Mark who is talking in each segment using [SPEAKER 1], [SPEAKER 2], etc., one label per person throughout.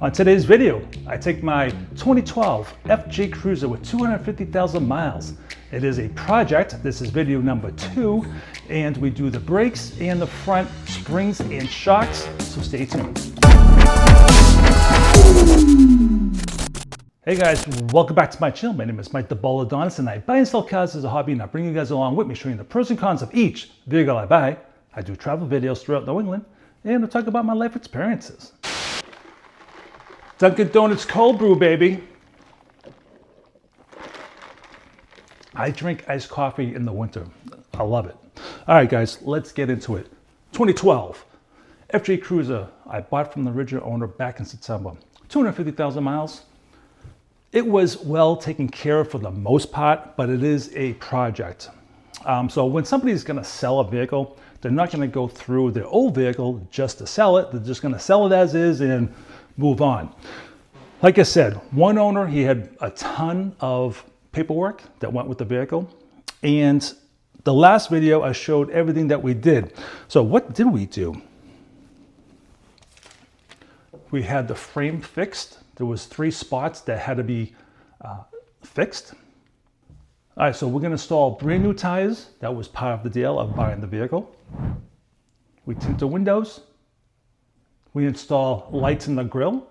[SPEAKER 1] On today's video, I take my 2012 FJ Cruiser with 250,000 miles. It is a project. This is video number 2, and we do the brakes and the front springs and shocks, so stay tuned. Hey guys, welcome back to my channel. My name is Mike the Baldadonis, and I buy and sell cars as a hobby, and I bring you guys along with me, showing the pros and cons of each vehicle I buy. I do travel videos throughout New England, and I talk about my life experiences. Dunkin' Donuts cold brew, baby. I drink iced coffee in the winter. I love it. All right, guys, let's get into it. 2012 FJ Cruiser. I bought from the original owner back in September. 250,000 miles. It was well taken care of for the most part, but it is a project. So when somebody's going to sell a vehicle, they're not going to go through their old vehicle just to sell it. They're just going to sell it as is and move on. Like I said, one owner, he had a ton of paperwork that went with the vehicle. And the last video, I showed everything that we did. So what did we do? We had the frame fixed. There was 3 spots that had to be fixed. All right, so we're going to install brand new tires. That was part of the deal of buying the vehicle. We tint the windows. We install lights in the grill.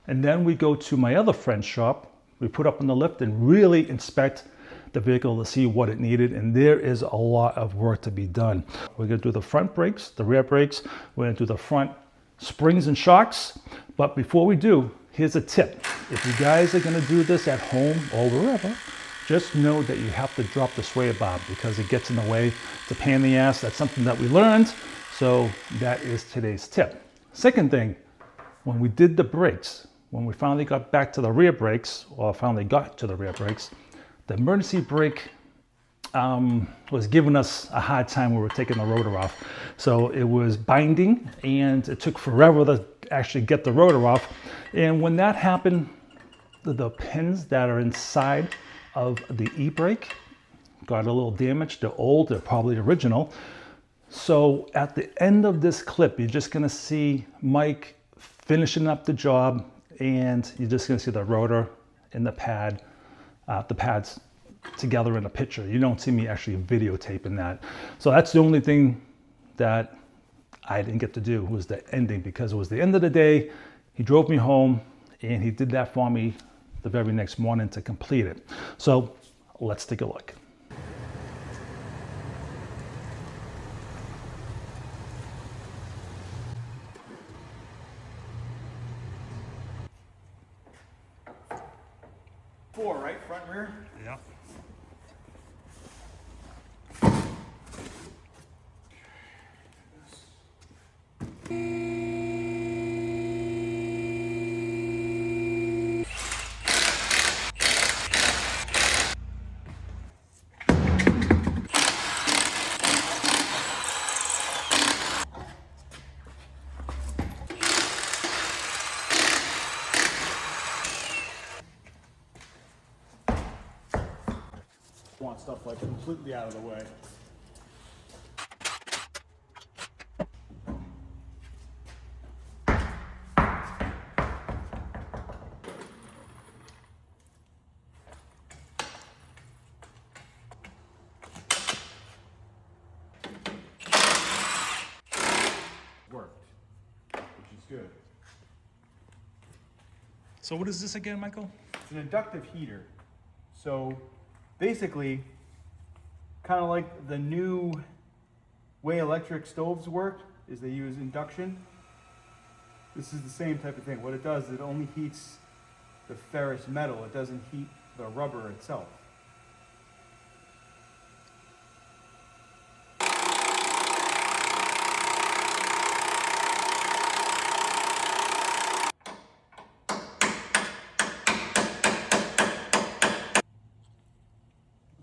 [SPEAKER 1] And then we go to my other friend's shop. We put up on the lift and really inspect the vehicle to see what it needed. And there is a lot of work to be done. We're going to do the front brakes, the rear brakes. We're going to do the front springs and shocks. But before we do, here's a tip. If you guys are going to do this at home or wherever, just know that you have to drop the sway bar because it gets in the way. It's a pain in the ass. That's something that we learned. So that is today's tip. Second thing, when we did the brakes, when we finally got back to the rear brakes, or finally got to the rear brakes, the emergency brake was giving us a hard time when we were taking the rotor off. So it was binding and it took forever to actually get the rotor off. And when that happened, the pins that are inside of the e-brake got a little damaged. They're old, they're probably original. So at the end of this clip, you're just gonna see Mike finishing up the job, and you're just gonna see the rotor and the pads together in a picture. You don't see me actually videotaping that. So that's the only thing that I didn't get to do, was the ending, because it was the end of the day. He drove me home and he did that for me the very next morning to complete it. So let's take a look.
[SPEAKER 2] Four, right? Front and rear?
[SPEAKER 1] Yeah.
[SPEAKER 2] Want stuff like completely out of the way. Worked, which is good.
[SPEAKER 1] So what is this again, Michael?
[SPEAKER 2] It's an inductive heater. So basically, kind of like the new way electric stoves work, is they use induction. This is the same type of thing. What it does is it only heats the ferrous metal. It doesn't heat the rubber itself.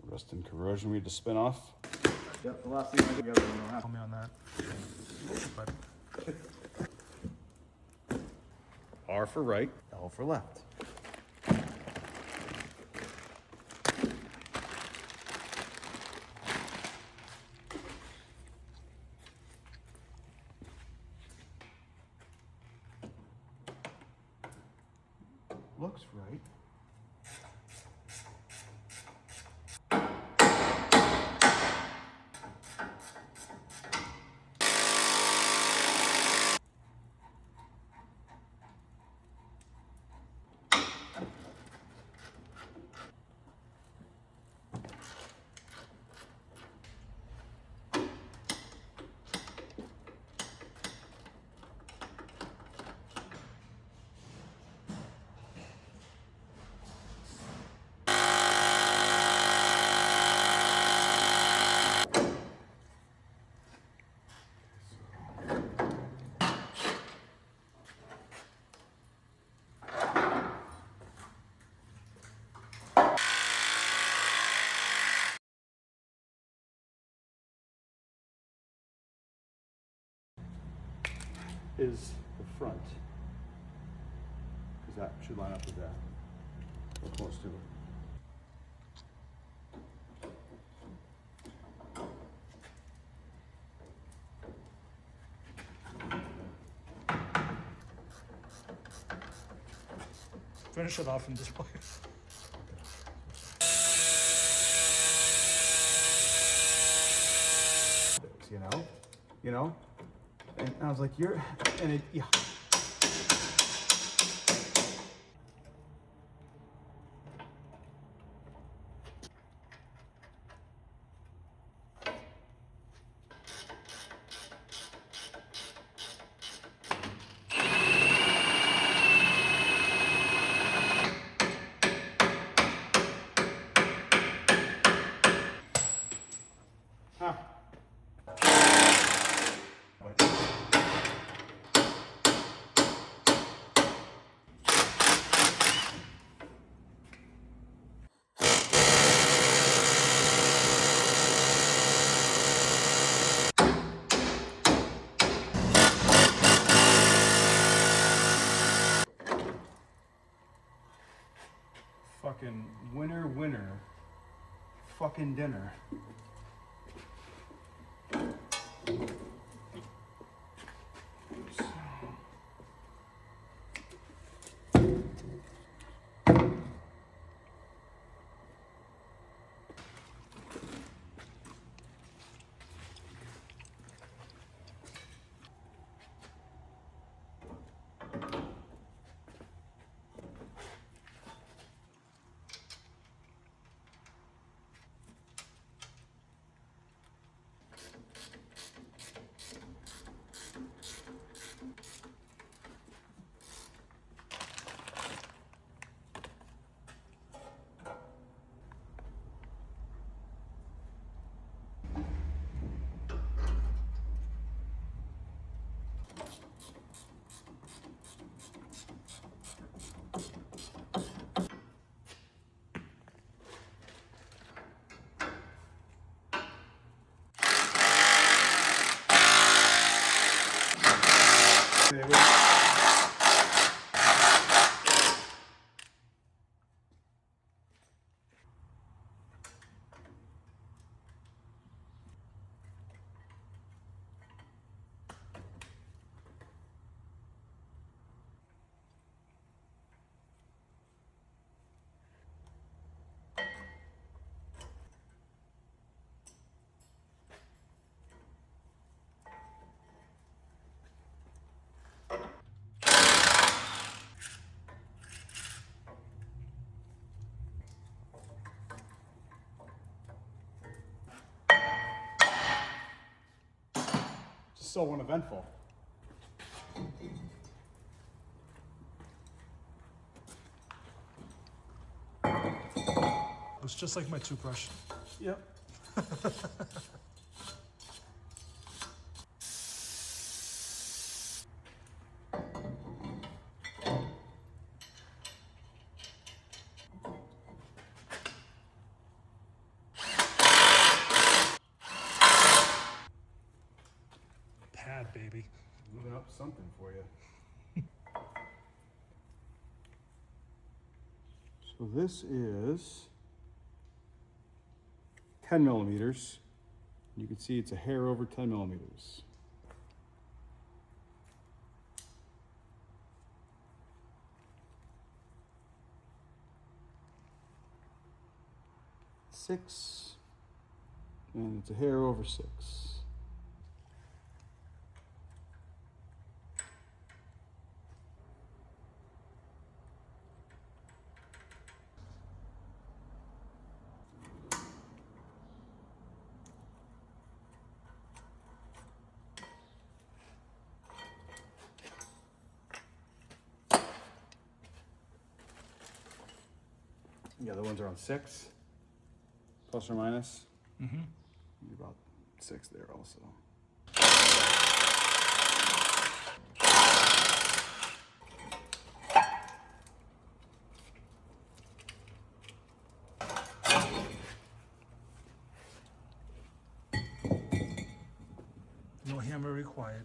[SPEAKER 3] Rust and corrosion we had to spin off.
[SPEAKER 2] Yep, the last thing I do, don't have
[SPEAKER 1] Me on that. But
[SPEAKER 3] R for right.
[SPEAKER 2] L for left. looks right. Is the front, because that should line up with that, or close to it.
[SPEAKER 1] Finish it off in this way.
[SPEAKER 2] You know, and I was like, you're, and it, yeah. Huh. Fucking winner, fucking dinner. So uneventful.
[SPEAKER 1] It's just like my toothbrush.
[SPEAKER 2] Yep.
[SPEAKER 1] Pad, baby.
[SPEAKER 2] Moving up something for you. So this is 10 millimeters. You can see it's a hair over 10 millimeters.
[SPEAKER 3] 6, and it's a hair over 6. The other ones are on 6, plus or minus.
[SPEAKER 1] Mm-hmm.
[SPEAKER 3] About 6 there also.
[SPEAKER 1] No hammer required.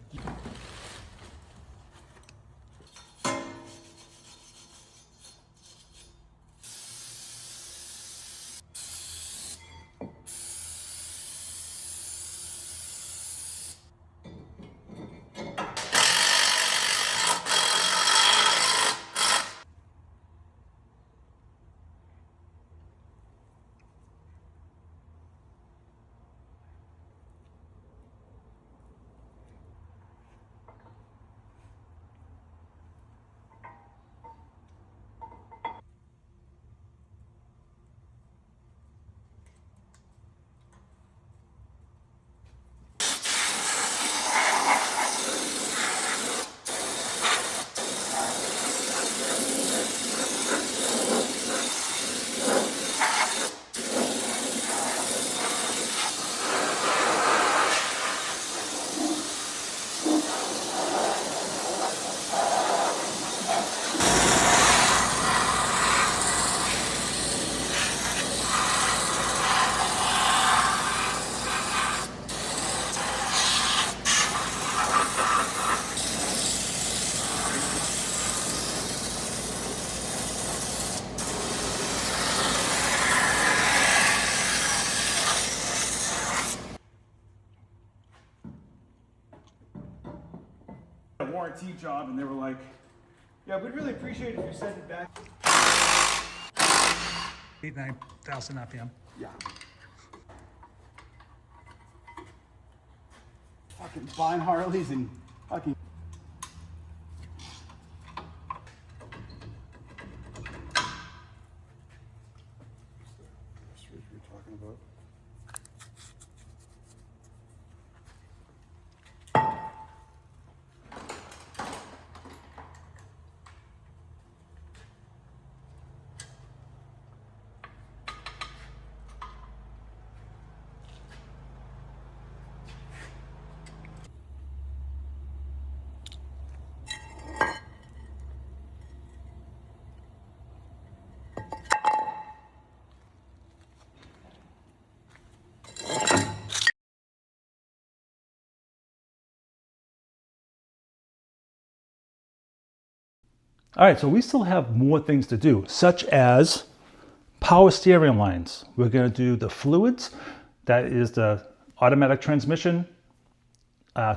[SPEAKER 2] A warranty job, and they were like, yeah, we'd really appreciate it if you sent it back.
[SPEAKER 1] 9,000 RPM.
[SPEAKER 2] Yeah. Fucking buying Harleys and fucking.
[SPEAKER 3] That's what you're talking about.
[SPEAKER 1] All right, so we still have more things to do, such as power steering lines. We're going to do the fluids. That is the automatic transmission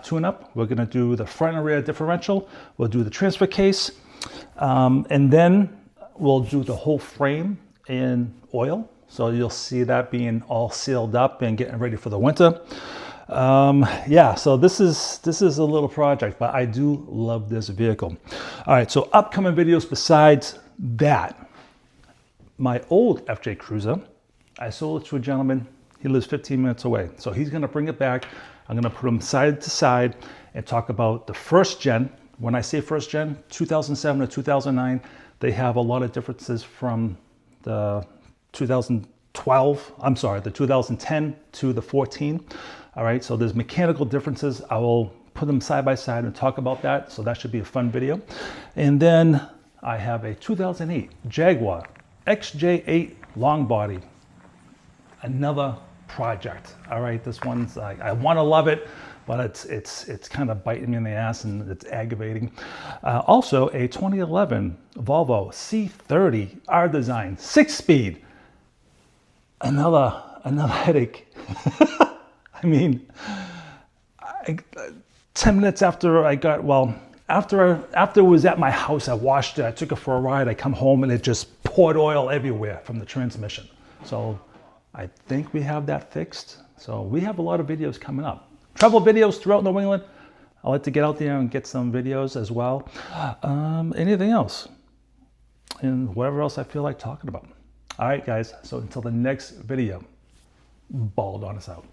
[SPEAKER 1] tune-up. We're going to do the front and rear differential. We'll do the transfer case. And then we'll do the whole frame in oil. So you'll see that being all sealed up and getting ready for the winter. Yeah, so this is a little project, but I do love this vehicle. All right, so upcoming videos besides that, my old FJ Cruiser, I sold it to a gentleman. He lives 15 minutes away. So he's gonna bring it back. I'm gonna put them side to side and talk about the first gen. When I say first gen, 2007 to 2009, they have a lot of differences from the 2012, I'm sorry, the 2010 to the 14. All right, so there's mechanical differences. I will put them side by side and talk about that. So that should be a fun video. And then I have a 2008 Jaguar XJ8 long body. Another project. All right, this one's like, I want to love it, but it's kind of biting me in the ass and it's aggravating. Also a 2011 Volvo C30 R Design 6-speed. Another headache. I mean, 10 minutes after I got, well, after it was at my house, I washed it, I took it for a ride, I come home and it just poured oil everywhere from the transmission. So I think we have that fixed. So we have a lot of videos coming up. Travel videos throughout New England. I like to get out there and get some videos as well. Anything else? And whatever else I feel like talking about. All right, guys. So until the next video, Baldadonis out.